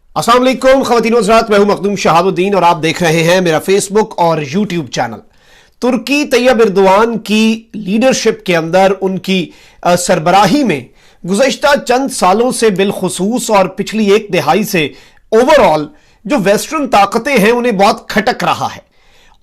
अस्सलाम वालेकुम ख़वातीन व हज़रात, मैं हूं मखदूम शहाबुद्दीन और आप देख रहे हैं मेरा फेसबुक और यूट्यूब चैनल। तुर्की तैयब एर्दोआन की लीडरशिप के अंदर उनकी सरबराही में गुज़श्ता चंद सालों से बिलखुसूस और पिछली एक दिहाई से ओवरऑल जो वेस्टर्न ताकतें हैं उन्हें बहुत खटक रहा है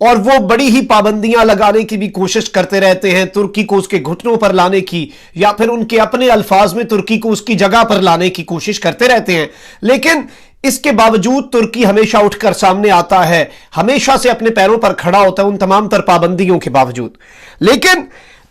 और वो बड़ी ही पाबंदियां लगाने की भी कोशिश करते रहते हैं, तुर्की को उसके घुटनों पर लाने की या फिर उनके अपने अल्फाज में तुर्की को उसकी जगह पर लाने की कोशिश करते रहते हैं। लेकिन इसके बावजूद तुर्की हमेशा उठकर सामने आता है, हमेशा से अपने पैरों पर खड़ा होता है उन तमाम तर पाबंदियों के बावजूद। लेकिन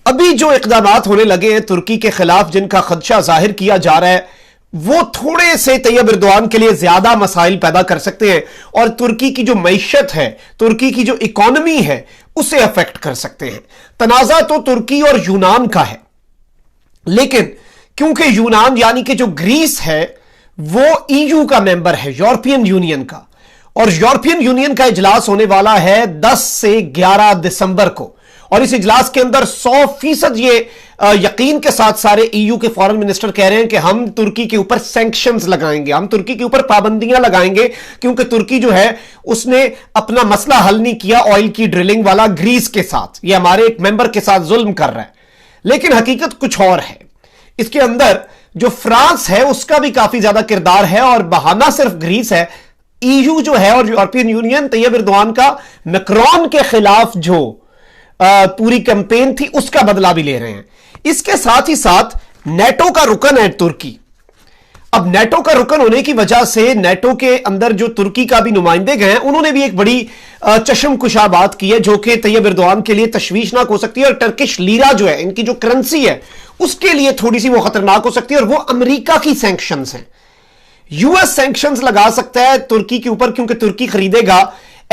अभी जो इक़दामात होने लगे हैं तुर्की के खिलाफ, जिनका खदशा जाहिर किया जा रहा है, वो थोड़े से तैयब एर्दोआन के लिए ज्यादा मसाइल पैदा कर सकते हैं और तुर्की की जो मईशत है, तुर्की की जो इकोनॉमी है, उसे अफेक्ट कर सकते हैं। तनाजा तो तुर्की और यूनान का है, लेकिन क्योंकि यूनान यानी कि जो ग्रीस है वो ईयू का मेंबर है, यूरोपियन यूनियन का, और यूरोपियन यूनियन का इजलास होने वाला है 10 से 11 दिसंबर को। और इस इजलास के अंदर 100% ये यकीन के साथ सारे ईयू के फॉरेन मिनिस्टर कह रहे हैं कि हम तुर्की के ऊपर सैंक्शंस लगाएंगे, हम तुर्की के ऊपर पाबंदियां लगाएंगे, क्योंकि तुर्की जो है उसने अपना मसला हल नहीं किया ऑयल की ड्रिलिंग वाला ग्रीस के साथ, ये हमारे एक मेंबर के साथ जुल्म कर रहा है। लेकिन हकीकत कुछ और है। इसके अंदर जो फ्रांस है उसका भी काफी ज्यादा किरदार है और बहाना सिर्फ ग्रीस है। ईयू जो है और यूरोपियन यूनियन तैयब एर्दोआन का मैक्रोन के खिलाफ जो पूरी कैंपेन थी उसका बदला भी ले रहे हैं। इसके साथ ही साथ नेटो का रुकन है तुर्की। अब नेटो का रुकन होने की वजह से नेटो के अंदर जो तुर्की का भी नुमाइंदे गए हैं उन्होंने भी एक बड़ी चश्मकुशा बात की है जो कि तैयब एर्दोआन के लिए तशवीशनाक हो सकती है। और टर्किश लीरा जो है, इनकी जो करेंसी है, उसके लिए थोड़ी सी वो खतरनाक हो सकती है और वो अमेरिका की सैंक्शंस हैं। यूएस सैंक्शंस लगा सकता है तुर्की के ऊपर, क्योंकि तुर्की खरीदेगा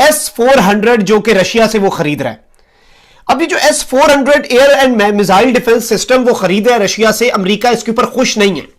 S-400 जो कि रशिया से वो खरीद रहा है। अभी जो S-400 air and missile defence system वो खरीद है रशिया से, अमेरिका इसके ऊपर खुश नहीं है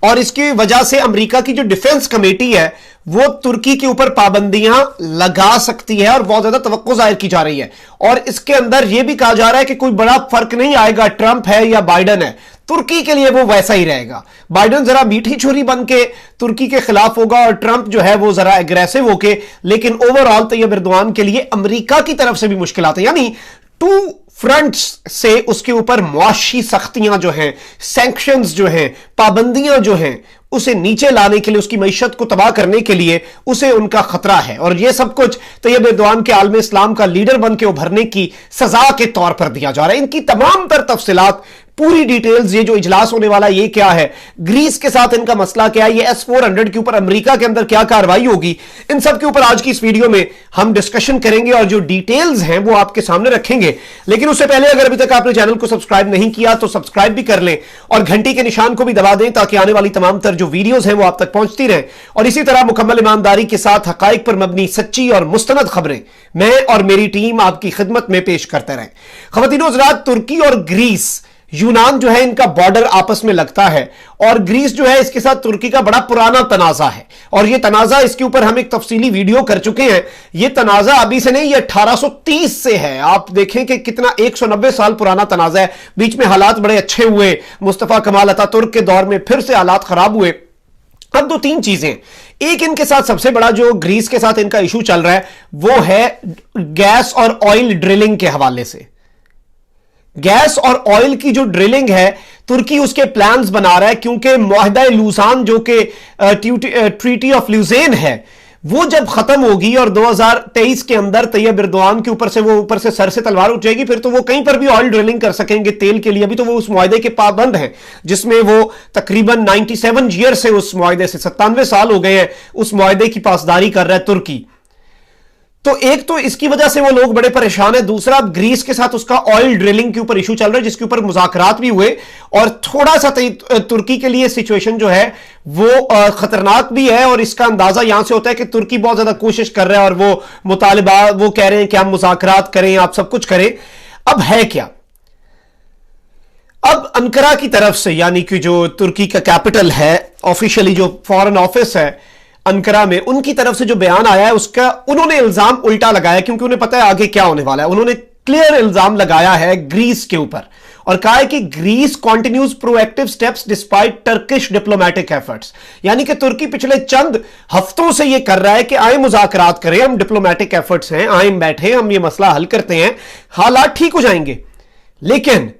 और इसकी वजह से अमेरिका की जो डिफेंस कमेटी है वो तुर्की के ऊपर पाबंदियां लगा सकती है और बहुत ज्यादा तवक्को जाहिर की जा रही है। और इसके अंदर यह भी कहा जा रहा है कि कोई बड़ा फर्क नहीं आएगा, ट्रंप है या बाइडन है, तुर्की के लिए वो वैसा ही रहेगा। बाइडन जरा मीठी छुरी बन के तुर्की के खिलाफ होगा और ट्रंप जो है वो जरा एग्रेसिव होके, लेकिन ओवरऑल तैयब एर्दोआन के लिए अमेरिका की तरफ से भी मुश्किलात है। यानी टू फ्रंट्स से उसके ऊपर मुआशी सख्तियां जो हैं, सैंक्शंस जो हैं, पाबंदियां जो हैं, उसे नीचे लाने के लिए, उसकी मईशत को तबाह करने के लिए उसे उनका खतरा है। और यह सब कुछ तैयब एर्दोआन के आलम इस्लाम का लीडर बन के उभरने की सजा के तौर पर दिया जा रहा है। इनकी तमाम तर तफसीलात, पूरी डिटेल्स, ये जो इजलास होने वाला ये क्या है, ग्रीस के साथ इनका मसला क्या है, ये S-400 के ऊपर अमेरिका के अंदर क्या कार्रवाई होगी, इन सब के ऊपर आज की इस वीडियो में हम डिस्कशन करेंगे और जो डिटेल्स हैं वो आपके सामने रखेंगे। लेकिन उससे पहले अगर अभी तक आपने चैनल को सब्सक्राइब नहीं किया तो सब्सक्राइब भी कर लें और घंटी के निशान को भी दबा दें ताकि आने वाली तमाम तर जो वीडियोस हैं वो आप तक पहुंचती रहें। और इसी तरह मुकम्मल ईमानदारी के साथ हकाइक पर मबनी सच्ची और मुस्तनद खबरें मैं और मेरी टीम आपकी खिदमत में पेश करते रहें। ख़वातीन व हज़रात, तुर्की और ग्रीस, यूनान जो है, इनका बॉर्डर आपस में लगता है और ग्रीस जो है इसके साथ तुर्की का बड़ा पुराना तनाजा है। और ये तनाजा, इसके ऊपर हम एक तफसीली वीडियो कर चुके हैं। ये तनाजा अभी से नहीं, ये 1830 से है। आप देखें कि कितना 190 साल पुराना तनाजा है। बीच में हालात बड़े अच्छे हुए, मुस्तफा कमाल अतातुर्क के दौर में फिर से हालात खराब हुए। अब 2-3 चीजें, एक इनके साथ सबसे बड़ा जो ग्रीस के साथ इनका इशू चल रहा है वो है गैस और ऑयल ड्रिलिंग के हवाले से। गैस और ऑयल की जो ड्रिलिंग है, तुर्की उसके प्लान्स बना रहा है, क्योंकि मुआहदा लूसान जो कि ट्रीटी ऑफ ल्यूजेन है वो जब खत्म होगी और 2023 के अंदर तैयब एर्दोआन के ऊपर से सर से तलवार उठ जाएगी, फिर तो वो कहीं पर भी ऑयल ड्रिलिंग कर सकेंगे तेल के लिए। अभी तो वो उस मुआहदे के पाबंद हैं जिसमें वो तकरीबन 97 ईयर से उस मुआहदे से 97 साल हो गए हैं उस मुआहदे की पासदारी कर रहा है तुर्की। तो एक तो इसकी वजह से वो लोग बड़े परेशान है। दूसरा, ग्रीस के साथ उसका ऑयल ड्रिलिंग के ऊपर इशू चल रहा है जिसके ऊपर मुज़ाकरात भी हुए और थोड़ा सा तुर्की के लिए सिचुएशन जो है वो खतरनाक भी है। और इसका अंदाजा यहां से होता है कि तुर्की बहुत ज्यादा कोशिश कर रहा है और वो मुतालिबा वो कह रहे हैं कि हम मुज़ाकरात करें, आप सब कुछ करें। अब है क्या, अब अंकारा की तरफ से, यानी कि जो तुर्की का कैपिटल है, ऑफिशियली जो फॉरेन ऑफिस है अंकारा में, उनकी तरफ से जो बयान आया है उसका उन्होंने इल्जाम उल्टा लगाया, क्योंकि उन्हें पता है आगे क्या होने वाला है। उन्होंने क्लियर इल्जाम लगाया है ग्रीस के ऊपर और कहा है कि Greece continues proactive steps despite Turkish diplomatic efforts, यानी कि तुर्की पिछले चंद हफ्तों से यह कर रहा है कि आए मुज़ाकरात करें, हम डिप्लोमेटिक एफर्ट्स हैं, आए बैठे, हम ये मसला हल करते हैं, हालात ठीक हो जाएंगे। लेकिन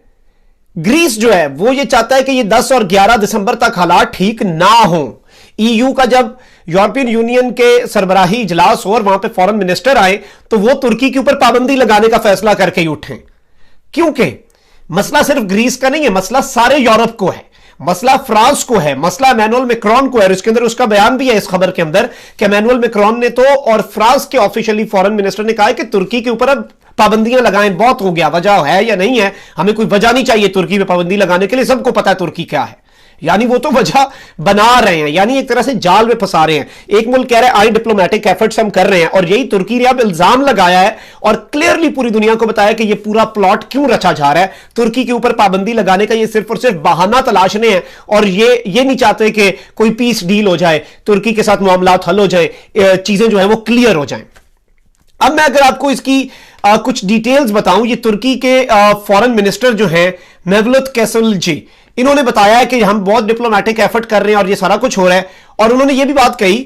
ग्रीस जो है वो ये चाहता है कि ये 10 और 11 दिसंबर तक हालात ठीक ना हो। ईयू का जब यूरोपियन यूनियन के सरबराही इजलास हो और वहां पे फॉरेन मिनिस्टर आए तो वो तुर्की के ऊपर पाबंदी लगाने का फैसला करके ही उठे, क्योंकि मसला सिर्फ ग्रीस का नहीं है, मसला सारे यूरोप को है, मसला फ्रांस को है, मसला इमैनुअल मैक्रोन को है। और इसके अंदर उसका बयान भी है इस खबर के अंदर कि इमैनुअल मैक्रोन ने तो और फ्रांस के ऑफिशियली फॉरेन मिनिस्टर ने कहा है कि तुर्की के ऊपर अब पाबंदियां लगाएं, बहुत हो गया, वजह है या नहीं है, हमें कोई वजह नहीं चाहिए तुर्की पे पाबंदी लगाने के लिए, सबको पता है तुर्की क्या है। यानी वो तो वजह बना रहे हैं, यानी एक तरह से जाल में फंसा रहे हैं। एक मुल्क कह रहा है आई डिप्लोमेटिक एफर्ट्स हम कर रहे हैं, और यही तुर्की ने अब इल्जाम लगाया है और क्लियरली पूरी दुनिया को बताया कि ये पूरा प्लॉट क्यों रचा जा रहा है। तुर्की के ऊपर पाबंदी लगाने का ये सिर्फ और सिर्फ बहाना तलाशने हैं, और ये नहीं चाहते कि कोई पीस डील हो जाए, तुर्की के साथ मामलात हल हो जाए, चीजें जो है वो क्लियर हो जाए। अब मैं अगर आपको इसकी कुछ डिटेल्स बताऊं, ये तुर्की के फॉरेन मिनिस्टर जो हैं मेवलुत कैसलजी, इन्होंने बताया है कि हम बहुत डिप्लोमेटिक एफर्ट कर रहे हैं और ये सारा कुछ हो रहा है। और उन्होंने ये भी बात कही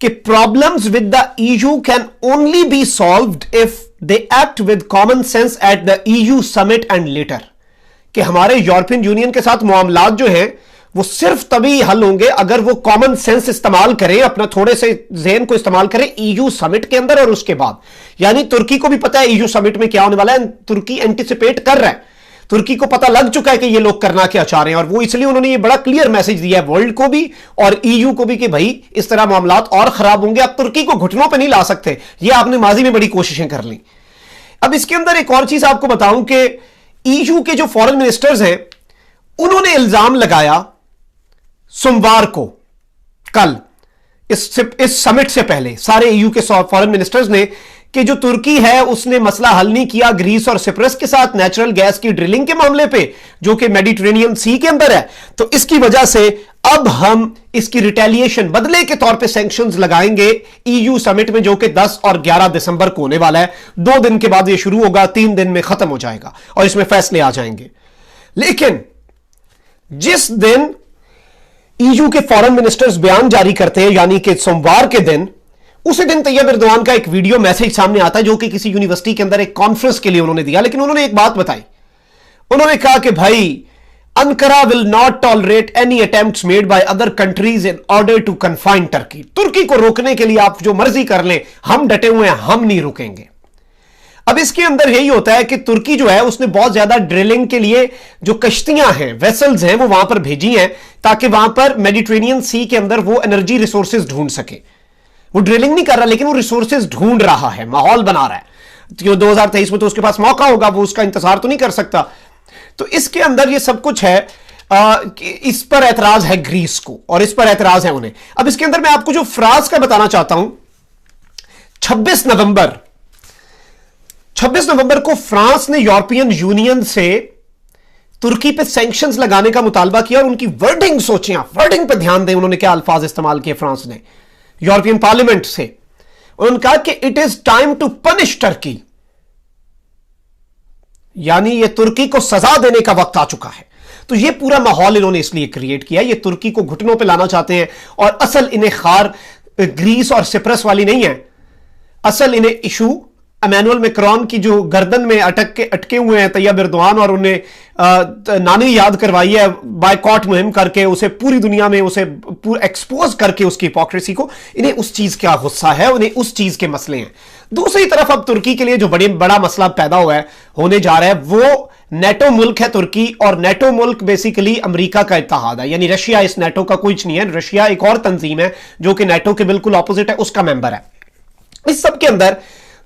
कि problems with the EU can only B solved if they act with common sense at the EU summit and later, कि हमारे यूरोपियन यूनियन के साथ मामलात जो हैं वो सिर्फ तभी हल होंगे अगर वो कॉमन सेंस इस्तेमाल करें, अपना थोड़े से ज़हन को इस्तेमाल करें ईयू समिट के अंदर और उसके बाद। यानी तुर्की को भी पता है ईयू समिट में क्या होने वाला है, तुर्की एंटिसिपेट कर रहा है, तुर्की को पता लग चुका है कि ये लोग करना क्या चाह रहे हैं, और वो इसलिए उन्होंने ये बड़ा क्लियर मैसेज दिया है वर्ल्ड को भी और ईयू को भी कि भाई इस तरह मामलात और खराब होंगे, आप तुर्की को घुटनों पे नहीं ला सकते, ये आपने माजी में बड़ी कोशिशें कर ली। अब इसके अंदर एक और चीज आपको बताऊं कि ईयू के जो फॉरेन मिनिस्टर्स हैं उन्होंने इल्जाम लगाया सोमवार को, कल इस समिट से पहले सारे ईयू के फॉरेन मिनिस्टर्स ने, कि जो तुर्की है उसने मसला हल नहीं किया ग्रीस और सिप्रस के साथ नेचुरल गैस की ड्रिलिंग के मामले पे, जो कि मेडिटेरेनियन सी के अंदर है, तो इसकी वजह से अब हम इसकी रिटेलिएशन बदले के तौर पे सैंक्शंस लगाएंगे ईयू समिट में, जो कि 10 और 11 दिसंबर को होने वाला है। 2 दिन के बाद ये शुरू होगा, 3 दिन में खत्म हो जाएगा और इसमें फैसले आ जाएंगे। लेकिन जिस दिन ईयू के फॉरेन मिनिस्टर्स बयान जारी करते हैं, यानी कि सोमवार के दिन, उसी दिन तैयब एर्दोआन का एक वीडियो मैसेज सामने आता है जो कि किसी यूनिवर्सिटी के अंदर एक कॉन्फ्रेंस के लिए उन्होंने दिया। लेकिन उन्होंने एक बात बताई, उन्होंने कहा कि भाई Ankara will not tolerate any attempts made by other countries in order to confine Turkey. तुर्की को रोकने के लिए आप जो मर्जी कर लें, हम डटे हुए हैं, हम नहीं रुकेंगे। अब इसके अंदर यही होता है कि तुर्की जो है उसने बहुत ज्यादा ड्रिलिंग के लिए जो कश्तियां हैं, वेसल्स हैं, वो वहां पर भेजी हैं ताकि वहां पर मेडिटेरेनियन सी के अंदर वो एनर्जी रिसोर्सेज ढूंढ सके। वो ड्रिलिंग नहीं कर रहा लेकिन वो रिसोर्सेज ढूंढ रहा है, माहौल बना रहा है। 2023 में तो उसके पास मौका होगा, वो उसका इंतजार तो नहीं कर सकता। तो इसके अंदर ये सब कुछ है। इस पर एतराज है ग्रीस को और इस पर एतराज है उन्हें। अब इसके अंदर मैं आपको जो फ्रांस का बताना चाहता हूं, 26 नवंबर को फ्रांस ने यूरोपियन यूनियन से तुर्की पे सैंक्शंस लगाने का मुतालबा किया और उनकी वर्डिंग सोचें, आप वर्डिंग पे ध्यान दें, उन्होंने क्या अल्फाज इस्तेमाल किए फ्रांस ने यूरोपियन पार्लियामेंट से। उन्होंने कहा कि it is time to punish Turkey, यानी ये तुर्की को सजा देने का वक्त आ चुका है। तो ये पूरा माहौल इन्होंने इसलिए क्रिएट किया, ये तुर्की को घुटनों पे लाना चाहते हैं। और असल इन्हें खार ग्रीस और सिप्रस वाली नहीं है, असल इन्हें इशू इमैनुअल मैक्रोन की जो गर्दन में अटके हुए हैं तैयब एर्दोआन, और उन्हें नानी याद करवाई है बायकॉट मुहिम करके, उसे पूरी दुनिया में उसे एक्सपोज करके उसकी हिपोक्रेसी को, इन्हें उस चीज का गुस्सा है, उन्हें उस चीज के मसले हैं। दूसरी तरफ अब तुर्की के लिए जो बड़ा मसला पैदा हुआ है, होने जा रहा है, वो नेटो मुल्क है तुर्की, और नेटो मुल्क बेसिकली अमेरिका का इत्तेहाद है, यानी रशिया इस नेटो का कुछ नहीं है। रशिया एक और तंजीम है जो कि नेटो के बिल्कुल ऑपोजिट है, उसका मेंबर है। इस सब के अंदर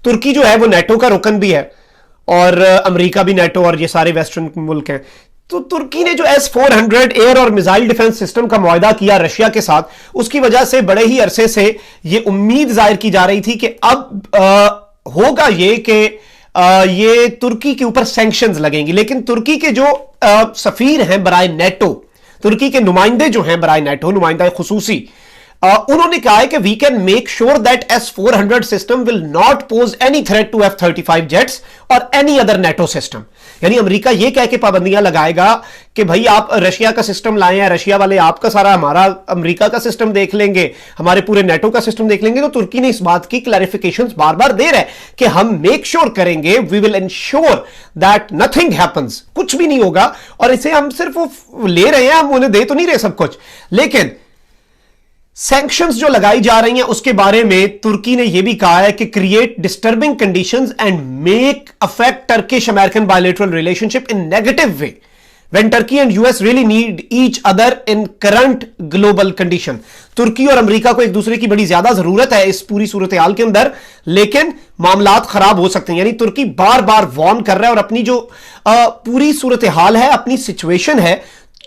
तुर्की जो है वो नेटो का रुकन भी है और अमेरिका भी नेटो और ये सारे वेस्टर्न मुल्क हैं। तो तुर्की ने जो S-400 एयर और मिसाइल डिफेंस सिस्टम का मुआहदा किया रशिया के साथ, उसकी वजह से बड़े ही अरसे से ये उम्मीद जाहिर की जा रही थी कि अब होगा ये कि ये तुर्की के ऊपर सैंक्शंस लगेंगी। लेकिन तुर्की के जो सफीर हैं बराए नेटो, तुर्की के नुमाइंदे जो हैं बराए नेटो, नुमाइंदा खुसूसी उन्होंने कहा है कि we can make sure that S-400 system will not pose any threat to F-35 jets और एनी अदर नेटो सिस्टम। यानी अमेरिका यह कह के पाबंदियां लगाएगा कि भाई आप रशिया का सिस्टम लाए हैं, रशिया वाले आपका सारा, हमारा अमेरिका का सिस्टम देख लेंगे, हमारे पूरे नेटो का सिस्टम देख लेंगे। तो तुर्की ने इस बात की क्लैरिफिकेशंस बार बार दे रहा है कि हम मेक श्योर करेंगे, we will ensure that nothing happens, कुछ भी नहीं होगा। और इसे हम सिर्फ ले रहे हैं, हम उन्हें दे तो नहीं रहे सब कुछ, लेकिन सैंक्शंस जो लगाई जा रही हैं उसके बारे में तुर्की ने यह भी कहा है कि create disturbing conditions and make affect Turkish American bilateral relationship in negative way when Turkey and US really need each other in current global condition. तुर्की और अमेरिका को एक दूसरे की बड़ी ज्यादा जरूरत है इस पूरी सूरत हाल के अंदर, लेकिन मामलात खराब हो सकते हैं। यानी तुर्की बार बार वार्न कर रहा है और अपनी जो पूरी सूरत हाल है, अपनी सिचुएशन है,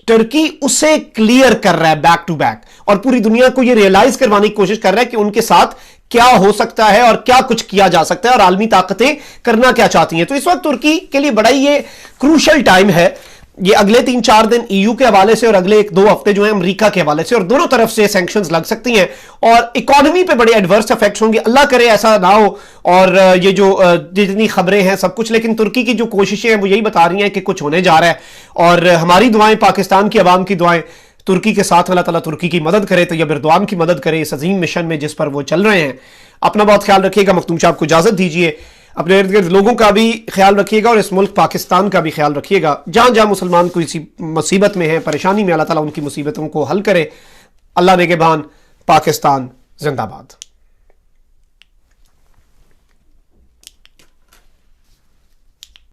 तुर्की उसे क्लियर कर रहा है बैक टू बैक और पूरी दुनिया को यह रियलाइज करवाने की कोशिश कर रहा है कि उनके साथ क्या हो सकता है और क्या कुछ किया जा सकता है और आलमी ताकतें करना क्या चाहती हैं। तो इस वक्त तुर्की के लिए बड़ा ही ये क्रूशल टाइम है, ये अगले 3-4 दिन ईयू के हवाले से और अगले 1-2 हफ्ते जो है अमेरिका के हवाले से, और दोनों तरफ से सैंक्शंस लग सकती हैं और इकोनॉमी पे बड़े एडवर्स इफेक्ट्स होंगे। अल्लाह करे ऐसा ना हो। और ये जो जितनी खबरें हैं सब कुछ, लेकिन तुर्की की जो कोशिशें हैं वो यही बता रही हैं कि कुछ होने जा रहा है। और हमारी दुआएं, पाकिस्तान की आवाम की दुआएं तुर्की के साथ, अल्लाह ताला तुर्की की मदद करे, तैयब एर्दोआन की मदद करे इस अजीम मिशन में जिस पर वो चल रहे हैं। अपना बहुत ख्याल रखिएगा। मखदूम साहब को इजाजत दीजिए। अपने इर्द गिर्द लोगों का भी ख्याल रखिएगा और इस मुल्क पाकिस्तान का भी ख्याल रखिएगा। जहां जहां मुसलमान कोई सी मुसीबत में है, परेशानी में, अल्लाह ताला उनकी मुसीबतों को हल करे। अल्लाह नेगेबान। पाकिस्तान जिंदाबाद।